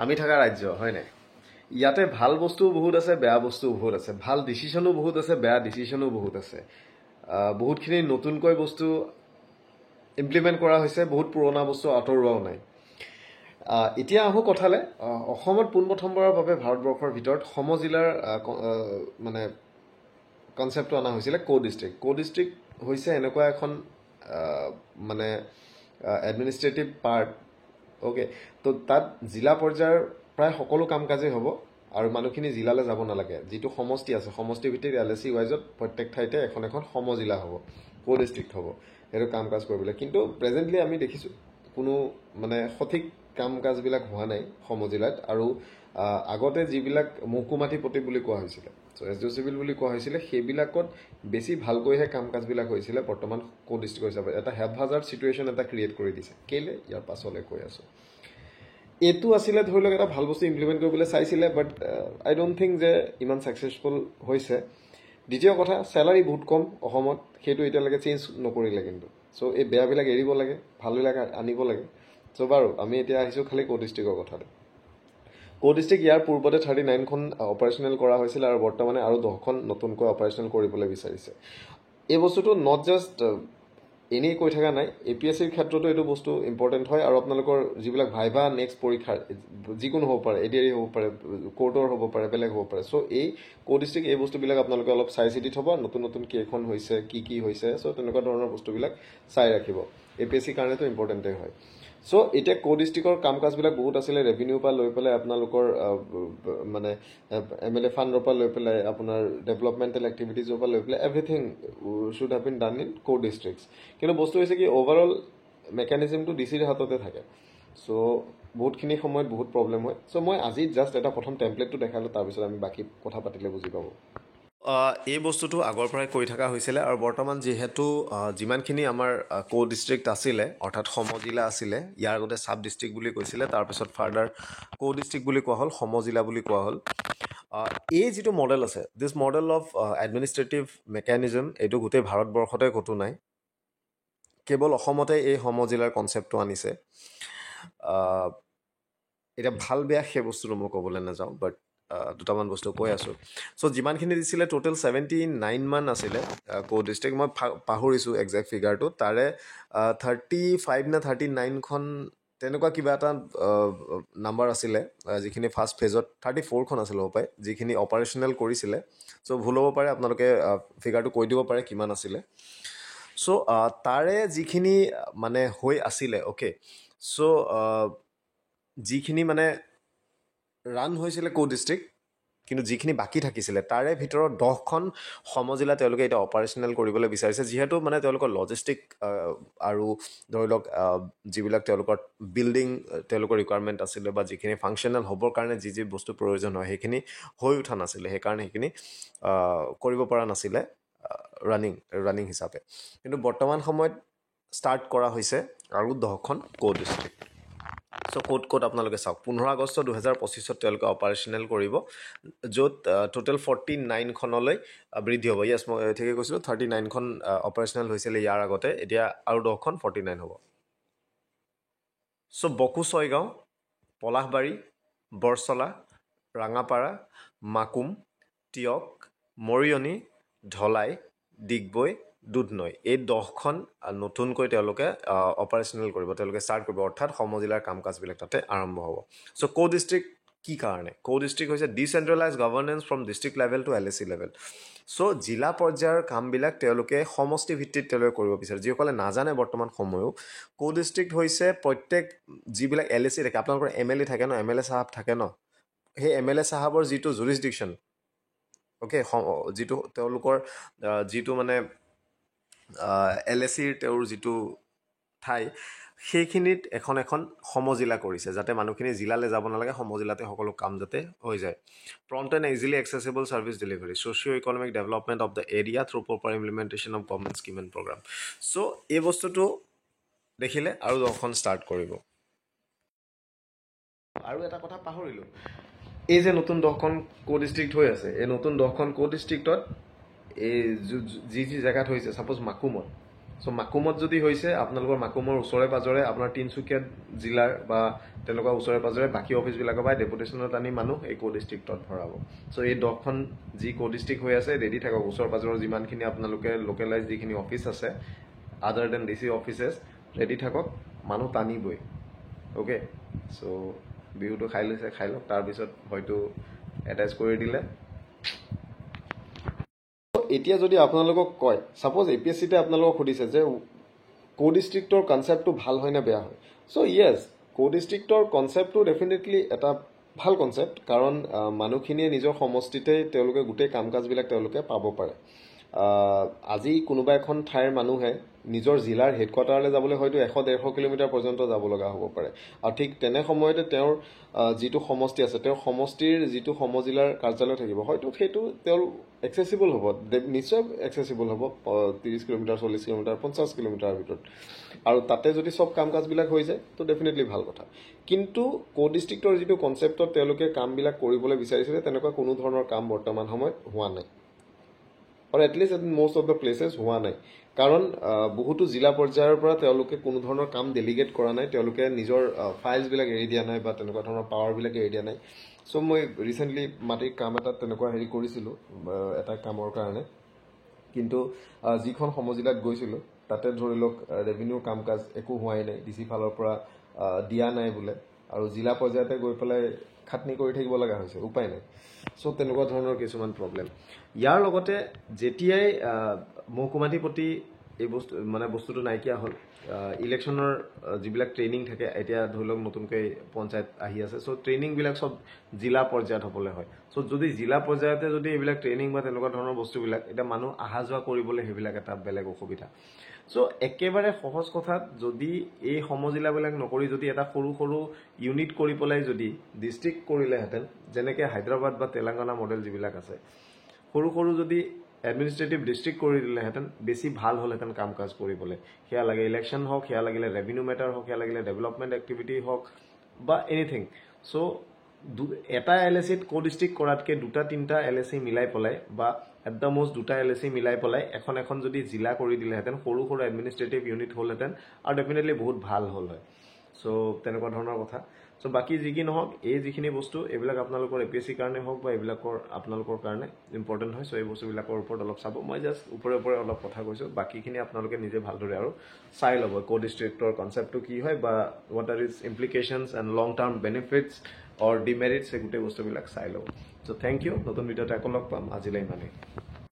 আমি থকা ৰাজ্য হয় নাই ইয়াতে ভাল বস্তুও বহুত আছে বেয়া বস্তুও বহুত আছে ভাল ডিসিশনো বহুত আছে বেয়া ডিসিশনো বহুত আছে বহুতখিনি নতুনকৈ বস্তু ইমপ্লিমেণ্ট কৰা হৈছে বহুত পুৰণা বস্তু আঁতৰোৱাও নাই এতিয়া আহোঁ কথালে অসমত পোনপ্ৰথমবাৰৰ বাবে ভাৰতবৰ্ষৰ ভিতৰত সমজিলাৰ মানে কনচেপ্টটো অনা হৈছিলে কো ডিষ্ট্ৰিক্ট হৈছে এনেকুৱা এখন মানে এডমিনিষ্ট্ৰেটিভ পাৰ্ট ওকে তো তাত জিলা পৰ্যায়ৰ প্ৰায় সকলো কাম কাজেই হ'ব আৰু মানুহখিনি জিলালৈ যাব নালাগে যিটো সমষ্টি আছে সমষ্টি ভিত্তিক LAC ৱাইজত প্ৰত্যেক ঠাইতে এখন এখন সমজিলা হ'ব কো ডিষ্ট্ৰিক্ট হ'ব সেইটো কাম কাজ কৰিবলৈ কিন্তু প্ৰেজেণ্টলি আমি দেখিছোঁ কোনো মানে সঠিক কাম কাজবিলাক হোৱা নাই সমজিলাত আৰু আগতে যিবিলাক মহকুমাটি পতি বুলি কোৱা হৈছিলে SDO চিভিল বুলি কোৱা হৈছিলে সেইবিলাকত বেছি ভালকৈহে কাম কাজবিলাক হৈছিলে বৰ্তমান কো ডিষ্ট্ৰিক্ট হিচাপে এটা হেপহাজাৰ্ড চিটুৱেশ্যন এটা ক্ৰিয়েট কৰি দিছে কেলে ইয়াৰ পাছলৈ কৈ আছোঁ এইটো আছিলে ধৰি লওক এটা ভাল বস্তু ইমপ্লিমেণ্ট কৰিবলৈ চাইছিলে বাট আই ডোণ্ট থিংক যে ইমান ছাকচেছফুল হৈছে দ্বিতীয় কথা চেলাৰী বহুত কম অসমত সেইটো এতিয়ালৈকে চেঞ্জ নকৰিলে কিন্তু চ' এই বেয়াবিলাক এৰিব লাগে ভালবিলাক আনিব লাগে চ' বাৰু আমি এতিয়া আহিছোঁ খালি কো ডিষ্ট্ৰিক্টৰ কথালৈ কো ডিষ্ট্ৰিক্ট ইয়াৰ পূৰ্বতে 39খন অপাৰেশ্যনেল কৰা হৈছিল আৰু বৰ্তমানে আৰু 10খন নতুনকৈ অপাৰেশ্যনেল কৰিবলৈ বিচাৰিছে এই বস্তুটো নট জাষ্ট এনেই কৈ থকা নাই APSCৰ ক্ষেত্ৰতো এইটো বস্তু ইম্পৰ্টেণ্ট হয় আৰু আপোনালোকৰ যিবিলাক ভাইভা নেক্সট পৰীক্ষাৰ যিকোনো হ'ব পাৰে ADR হ'ব পাৰে কোৰ্টৰ হ'ব পাৰে বেলেগ হ'ব পাৰে চ' এই কো ডিষ্ট্ৰিক্ট এই বস্তুবিলাক আপোনালোকে অলপ চাই চিতি থ'ব নতুন নতুন কেইখন হৈছে কি হৈছে চ' তেনেকুৱা ধৰণৰ বস্তুবিলাক চাই ৰাখিব APSCৰ কাৰণেতো ইম্পৰ্টেণ্টেই হয় চ' এতিয়া কো ডিষ্ট্ৰিক্টৰ কাম কাজবিলাক বহুত আছিলে ৰেভিনিউৰ পৰা লৈ পেলাই আপোনালোকৰ মানে MLA ফাণ্ডৰ পৰা লৈ পেলাই আপোনাৰ ডেভেলপমেণ্টেল এক্টিভিটিজৰ পৰা লৈ পেলাই everything should have been done in co districts কিন্তু বস্তু হৈছে কি অভাৰঅল মেকানিজমটো DCৰ হাততে থাকে চ' বহুতখিনি সময়ত বহুত প্ৰব্লেম হয় চ' মই আজি জাষ্ট এটা প্ৰথম টেম্পলেটটো দেখালোঁ তাৰপিছত আমি বাকী কথা পাতিলে বুজি পাব এই বস্তুটো আগৰ পৰাই কৰি থকা হৈছিলে আৰু বৰ্তমান যিহেতু যিমানখিনি আমাৰ কো ডিষ্ট্ৰিক্ট আছিলে অৰ্থাৎ সমজিলা আছিলে ইয়াৰ আগতে চাব ডিষ্ট্ৰিক্ট বুলি কৈছিলে তাৰপিছত ফাৰ্ডাৰ কো ডিষ্ট্ৰিক্ট বুলি কোৱা হ'ল সমজিলা বুলি কোৱা হ'ল এই যিটো মডেল আছে দিছ মডেল অফ এডমিনিষ্ট্ৰেটিভ মেকানিজম এইটো গোটেই ভাৰতবৰ্ষতে ক'তো নাই কেৱল অসমতে এই সমজিলাৰ কনচেপ্টটো আনিছে এতিয়া ভাল বেয়া সেই বস্তুটো মই ক'বলৈ নাযাওঁ বাট দুটামান বস্তু কৈ আছোঁ চ' যিমানখিনি দিছিলে টোটেল 79 মান আছিলে কো ডিষ্ট্ৰিক্ট মই পাহৰিছোঁ একজেক্ট ফিগাৰটো তাৰে 35 নে 39খন তেনেকুৱা কিবা এটা নাম্বাৰ আছিলে যিখিনি ফাৰ্ষ্ট ফেজত 34খন আছিলে হ'ব পাৰে যিখিনি অপাৰেশ্যনেল কৰিছিলে চ' ভুল হ'ব পাৰে আপোনালোকে ফিগাৰটো কৈ দিব পাৰে কিমান আছিলে চ' তাৰে যিখিনি মানে হৈ আছিলে অ'কে চ' যিখিনি মানে ৰান হৈছিলে কো ডিষ্ট্ৰিক্ট কিন্তু যিখিনি বাকী থাকিছিলে তাৰে ভিতৰত 10খন সমজিলা তেওঁলোকে এতিয়া অপাৰেশ্যনেল কৰিবলৈ বিচাৰিছে যিহেতু মানে তেওঁলোকৰ লজিষ্টিক আৰু ধৰি লওক যিবিলাক তেওঁলোকৰ বিল্ডিং তেওঁলোকৰ ৰিকুৱাৰমেণ্ট আছিলে বা যিখিনি ফাংচনেল হ'বৰ কাৰণে যি বস্তু প্ৰয়োজন হয় সেইখিনি হৈ উঠা নাছিলে সেইকাৰণে সেইখিনি কৰিব পৰা নাছিলে ৰানিং হিচাপে কিন্তু বৰ্তমান সময়ত ষ্টাৰ্ট কৰা হৈছে আৰু 10খন কো ডিষ্ট্ৰিক্ট চ' ক'ত আপোনালোকে চাওক 15 আগষ্ট 2025 তেওঁলোকে অপাৰেশ্যনেল কৰিব য'ত টোটেল 49খনলৈ বৃদ্ধি হ'ব য়েছ মই ঠিকে কৈছিলোঁ 39খন অপাৰেশ্যনেল হৈছিলে ইয়াৰ আগতে এতিয়া আৰু 10খন 49 হ'ব চ' বকো ছয়গাঁও পলাশবাৰী বৰচলা ৰাঙাপাৰা মাকুম টিয়ক মৰিয়নি ঢলাই ডিগবৈ দুধনৈ এই 10খন নতুনকৈ তেওঁলোকে অপাৰেশ্যনেল কৰিব তেওঁলোকে ষ্টাৰ্ট কৰিব অৰ্থাৎ সমজিলাৰ কাম কাজবিলাক তাতে আৰম্ভ হ'ব চ' কো ডিষ্ট্ৰিক্ট কি কাৰণে কো ডিষ্ট্ৰিক্ট হৈছে decentralise governance from district level to LAC level চ' জিলা পৰ্যায়ৰ কামবিলাক তেওঁলোকে সমষ্টি ভিত্তিত তেওঁলোকে কৰিব বিচাৰে যিসকলে নাজানে বৰ্তমান সময়ো কো ডিষ্ট্ৰিক্ট হৈছে প্ৰত্যেক যিবিলাক LAC থাকে আপোনালোকৰ MLA থাকে ন MLA চাহাব থাকে ন সেই MLA চাহাবৰ যিটো জুৰিছডিকশ্যন অ'কে যিটো তেওঁলোকৰ যিটো মানে LACৰ তেওঁৰ যিটো ঠাই সেইখিনিত এখন সমজিলা কৰিছে যাতে মানুহখিনি জিলালৈ যাব নালাগে সমজিলাতে সকলো কাম যাতে হৈ যায় prompt and easily accessible service delivery socio' economic development of the area through proper implementation of government scheme and program চ' এই বস্তুটো দেখিলে আৰু 10খন ষ্টাৰ্ট কৰিব আৰু এটা কথা পাহৰিলোঁ এই যে নতুন 10খন কো ডিষ্ট্ৰিক্ট হৈ আছে এই নতুন 10খন কো ডিষ্ট্ৰিক্টত এই যি জেগাত হৈছে ছাপ'জ মাকুমত চ' মাকুমত যদি হৈছে আপোনালোকৰ মাকুমৰ ওচৰে পাজৰে আপোনাৰ তিনিচুকীয়া জিলাৰ বা তেনেকুৱা ওচৰে পাজৰে বাকী অফিচবিলাকৰ পৰা ডেপুটেশ্যনত আনি মানুহ এই কো ডিষ্ট্ৰিক্টত ভৰাব চ' এই 10খন যি কো ডিষ্ট্ৰিক্ট হৈ আছে ৰেডি থাকক ওচৰ পাজৰৰ যিমানখিনি আপোনালোকে লোকেলাইজ যিখিনি অফিচ আছে আদাৰ দেন DC অফিচেছ ৰেডি থাকক মানুহ টানিবই অ'কে চ' বিহুটো খাই লৈছে খাই লওক তাৰপিছত হয়তো এটাচ কৰি দিলে এতিয়া যদি আপোনালোকক কয় সাপোজ APSCতে আপোনালোকক সুধিছে যে কো ডিষ্ট্ৰিক্টৰ কনচেপ্টটো ভাল হয় নে বেয়া হয় চ' য়েছ কো ডিষ্ট্ৰিক্টৰ কনচেপ্টটো ডেফিনেটলি এটা ভাল কনচেপ্ট কাৰণ মানুহখিনিয়ে নিজৰ সমষ্টিতে তেওঁলোকে গোটেই কাম কাজবিলাক তেওঁলোকে পাব পাৰে আজি কোনোবা এখন ঠাইৰ মানুহে নিজৰ জিলাৰ হেডকোৱাৰ্টাৰলৈ যাবলৈ হয়তো 100-150 কিলোমিটাৰ পৰ্যন্ত যাব লগা হ'ব পাৰে আৰু ঠিক তেনে সময়তে তেওঁৰ যিটো সমষ্টি আছে তেওঁৰ সমষ্টিৰ যিটো সমজিলাৰ কাৰ্যালয় থাকিব হয়তো সেইটো তেওঁৰ এক্সেচিবল হ'ব নিশ্চয় এক্সেচিবল হ'ব 30 কিলোমিটাৰ 40 কিলোমিটাৰ 50 কিলোমিটাৰৰ ভিতৰত আৰু তাতে যদি সব কাম কাজবিলাক হৈ যায় তো ডেফিনেটলি ভাল কথা কিন্তু কো ডিষ্ট্ৰিক্টৰ যিটো কনচেপ্টত তেওঁলোকে কামবিলাক কৰিবলৈ বিচাৰিছিলে তেনেকুৱা কোনো ধৰণৰ কাম বৰ্তমান সময়ত হোৱা নাই or at least in most of the places হোৱা নাই কাৰণ বহুতো জিলা পৰ্যায়ৰ পৰা তেওঁলোকে কোনো ধৰণৰ কাম ডেলিগেট কৰা নাই তেওঁলোকে নিজৰ ফাইলছ বিলাক এৰি দিয়া নাই বা তেনেকুৱা ধৰণৰ পাৱাৰ বিলাক এৰি দিয়া নাই সো মই ৰিসেন্টলি মাটিৰ কাম এটা তেনেকুৱা হেৰি কৰিছিলো এটা কামৰ কাৰণে কিন্তু যিখন সমজিলাত গৈছিলো তাতে ধৰি লওক ৰেভিনিউ কাম কাজ একো হোৱাই নাই ডিসি ফালৰ পৰা দিয়া নাই বোলে আৰু জিলা পৰ্যায়তে গৈ পেলাই খাটনি কৰি থাকিব লগা হৈছে উপায় নাই সো তেনেকুৱা ধৰণৰ কিছুমান প্ৰবলেম ইয়াৰ লগতে যেতিয়াই মহকুমাধিপতি এই বস্তুটো নাইকিয়া হ'ল ইলেকশ্যনৰ যিবিলাক ট্ৰেইনিং থাকে এতিয়া ধৰি লওক নতুনকৈ পঞ্চায়ত আহি আছে সো ট্ৰেইনিংবিলাক সব জিলা পৰ্যায়ত হ'বলৈ হয় সো যদি জিলা পৰ্যায়তে যদি এইবিলাক ট্ৰেইনিং বা তেনেকুৱা ধৰণৰ বস্তুবিলাক এতিয়া মানুহ অহা যোৱা কৰিবলৈ সেইবিলাক এটা বেলেগ অসুবিধা সো একেবাৰে সহজ কথাত যদি এই সমজিলাবিলাক নকৰি যদি এটা সৰু সৰু ইউনিট কৰি পেলাই যদি ডিষ্ট্ৰিক্ট কৰিলেহেঁতেন যেনেকৈ হায়দৰাবাদ বা তেলেংগানা মডেল যিবিলাক আছে সৰু সৰু যদি এডমিনিষ্ট্ৰেটিভ ডিষ্ট্ৰিক্ট কৰি দিলেহেঁতেন বেছি ভাল হ'লহেঁতেন কাম কাজ কৰিবলৈ সেয়া লাগে ইলেকশ্যন হওক সেয়া লাগিলে ৰেভিনিউ মেটাৰ হওক সেয়া লাগিলে ডেভেলপমেণ্ট এক্টিভিটি হওক বা এনিথিং চ' এটা LACত কো ডিষ্ট্ৰিক্ট কৰাতকৈ 2-3টা LAC মিলাই পেলাই বা এট দ্য মোষ্ট 2টা LAC মিলাই পেলাই এখন যদি জিলা কৰি দিলেহেঁতেন সৰু সৰু এডমিনিষ্ট্ৰেটিভ ইউনিট হ'লহেঁতেন আৰু ডেফিনেটলি বহুত ভাল হ'ল হয় চ' তেনেকুৱা ধৰণৰ কথা চ' বাকী যি কি নহওক এই যিখিনি বস্তু এইবিলাক আপোনালোকৰ APSC কাৰণে হওক বা এইবিলাকৰ আপোনালোকৰ কাৰণে ইম্পৰ্টেণ্ট হয় চ' এই বস্তুবিলাকৰ ওপৰত অলপ চাব মই জাষ্ট ওপৰে অলপ কথা কৈছোঁ বাকীখিনি আপোনালোকে নিজে ভালদৰে আৰু চাই ল'ব কো ডিষ্ট্ৰিক্টৰ কনচেপ্টটো কি হয় বা what are its implications and long term benefits or demerits এই গোটেই বস্তুবিলাক চাই ল'ব চ' থেংক ইউ নতুন ভিডিঅ'তে আকৌ লগ পাম আজিলৈ ইমানেই